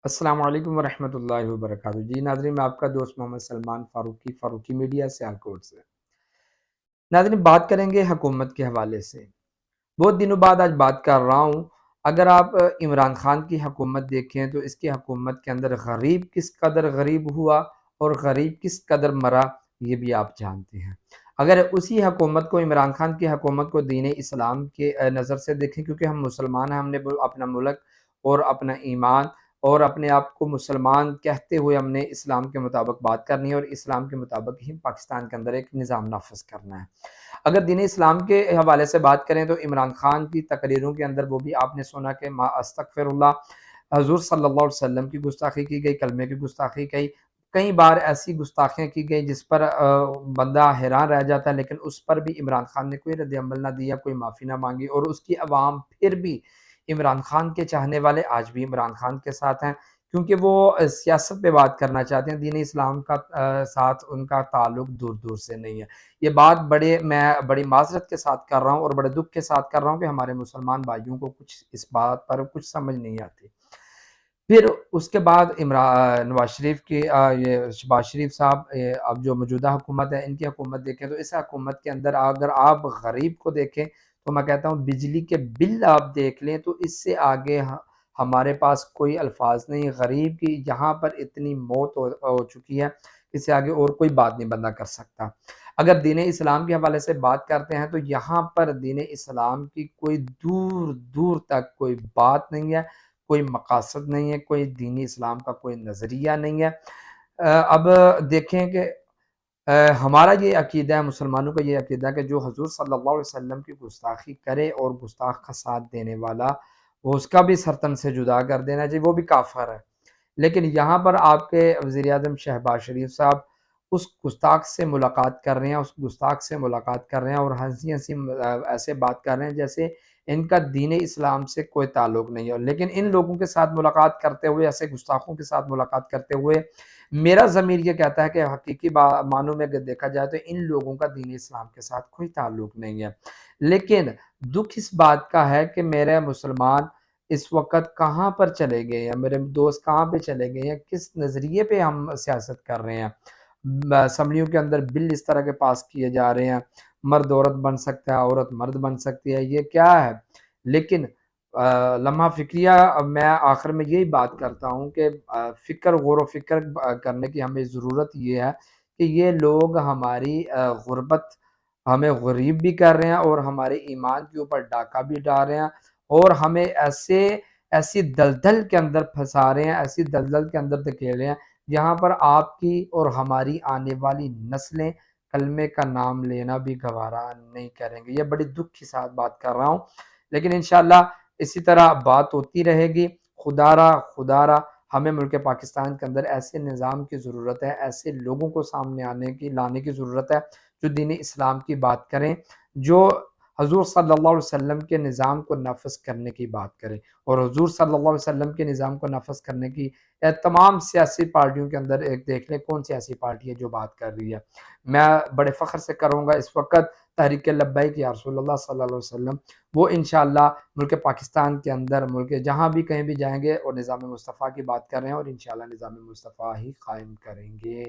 السلام علیکم ورحمۃ اللہ وبرکاتہ۔ جی ناظرین، میں آپ کا دوست محمد سلمان فاروقی میڈیا سے سیالکوٹ سے۔ ناظرین، بات کریں گے حکومت کے حوالے سے۔ بہت دنوں بعد آج بات کر رہا ہوں۔ اگر آپ عمران خان کی حکومت دیکھیں تو اس کی حکومت کے اندر غریب کس قدر غریب ہوا اور غریب کس قدر مرا، یہ بھی آپ جانتے ہیں۔ اگر اسی حکومت کو، عمران خان کی حکومت کو دین اسلام کے نظر سے دیکھیں، کیونکہ ہم مسلمان ہیں، ہم نے اپنا ملک اور اپنا ایمان اور اپنے آپ کو مسلمان کہتے ہوئے ہم نے اسلام کے مطابق بات کرنی ہے اور اسلام کے مطابق ہی پاکستان کے اندر ایک نظام نافذ کرنا ہے۔ اگر دین اسلام کے حوالے سے بات کریں تو عمران خان کی تقریروں کے اندر وہ بھی آپ نے سنا کہ ما استغفر اللہ، حضور صلی اللہ علیہ وسلم کی گستاخی کی گئی، کلمے کی گستاخی کی، کئی بار ایسی گستاخیاں کی گئی جس پر بندہ حیران رہ جاتا ہے، لیکن اس پر بھی عمران خان نے کوئی رد عمل نہ دیا، کوئی معافی نہ مانگی، اور اس کی عوام پھر بھی عمران خان کے چاہنے والے آج بھی عمران خان کے ساتھ ہیں، کیونکہ وہ سیاست پہ بات کرنا چاہتے ہیں۔ دین اسلام کا ساتھ ان کا تعلق دور دور سے نہیں ہے۔ یہ بات میں بڑی معذرت کے ساتھ کر رہا ہوں اور بڑے دکھ کے ساتھ کر رہا ہوں کہ ہمارے مسلمان بھائیوں کو کچھ اس بات پر کچھ سمجھ نہیں آتی۔ پھر اس کے بعد نواز شریف کی یہ شہباز شریف صاحب، اب جو موجودہ حکومت ہے، ان کی حکومت دیکھیں تو اس حکومت کے اندر اگر آپ غریب کو دیکھیں تو میں کہتا ہوں بجلی کے بل آپ دیکھ لیں تو اس سے آگے ہمارے پاس کوئی الفاظ نہیں۔ غریب کی یہاں پر اتنی موت ہو چکی ہے، اس سے آگے اور کوئی بات نہیں بندہ کر سکتا۔ اگر دین اسلام کے حوالے سے بات کرتے ہیں تو یہاں پر دین اسلام کی کوئی دور دور تک کوئی بات نہیں ہے، کوئی مقاصد نہیں ہے، کوئی دینی اسلام کا کوئی نظریہ نہیں ہے۔ اب دیکھیں کہ ہمارا یہ عقیدہ ہے، مسلمانوں کا یہ عقیدہ ہے کہ جو حضور صلی اللہ علیہ وسلم کی گستاخی کرے اور گستاخ کا ساتھ دینے والا، وہ اس کا بھی سرتن سے جدا کر دینا چاہیے، وہ بھی کافر ہے۔ لیکن یہاں پر آپ کے وزیر اعظم شہباز شریف صاحب اس گستاخ سے ملاقات کر رہے ہیں، اس گستاخ سے ملاقات کر رہے ہیں اور ہنسی ہنسی ایسے بات کر رہے ہیں جیسے ان کا دین اسلام سے کوئی تعلق نہیں ہے۔ لیکن ان لوگوں کے ساتھ ملاقات کرتے ہوئے، ایسے گستاخوں کے ساتھ ملاقات کرتے ہوئے، میرا ضمیر یہ کہتا ہے کہ حقیقی معنوں میں اگر دیکھا جائے تو ان لوگوں کا دین اسلام کے ساتھ کوئی تعلق نہیں ہے۔ لیکن دکھ اس بات کا ہے کہ میرے مسلمان اس وقت کہاں پر چلے گئے ہیں، میرے دوست کہاں پہ چلے گئے ہیں، کس نظریے پہ ہم سیاست کر رہے ہیں۔ اسمبلیوں کے اندر بل اس طرح کے پاس کیے جا رہے ہیں، مرد عورت بن سکتا ہے، عورت مرد بن سکتی ہے، یہ کیا ہے؟ لیکن لمحہ فکریہ میں آخر میں یہی بات کرتا ہوں کہ غور و فکر کرنے کی ہمیں ضرورت یہ ہے کہ یہ لوگ ہماری غربت، ہمیں غریب بھی کر رہے ہیں اور ہمارے ایمان کے اوپر ڈاکہ بھی ڈال رہے ہیں اور ہمیں ایسی دلدل کے اندر پھنسا رہے ہیں، ایسی دلدل کے اندر دھکیل رہے ہیں جہاں پر آپ کی اور ہماری آنے والی نسلیں کلمے کا نام لینا بھی گوارا نہیں کریں گے۔ یہ بڑی دکھ کے ساتھ بات کر رہا ہوں، لیکن انشاءاللہ اسی طرح بات ہوتی رہے گی۔ خدا را ہمیں ملک پاکستان کے اندر ایسے نظام کی ضرورت ہے، ایسے لوگوں کو سامنے لانے کی ضرورت ہے جو دین اسلام کی بات کریں، جو حضور صلی اللہ علیہ وسلم کے نظام کو نافذ کرنے کی بات کریں، اور حضور صلی اللہ علیہ وسلم کے نظام کو نافذ کرنے کی تمام سیاسی پارٹیوں کے اندر ایک دیکھ لیں کون سیاسی پارٹی ہے جو بات کر رہی ہے۔ میں بڑے فخر سے کروں گا اس وقت تحریک لبیک یا رسول اللہ صلی اللہ علیہ وسلم، وہ انشاءاللہ ملک پاکستان کے اندر، ملک جہاں بھی کہیں بھی جائیں گے اور نظام مصطفیٰ کی بات کر رہے ہیں اور انشاءاللہ نظام مصطفیٰ ہی قائم کریں گے۔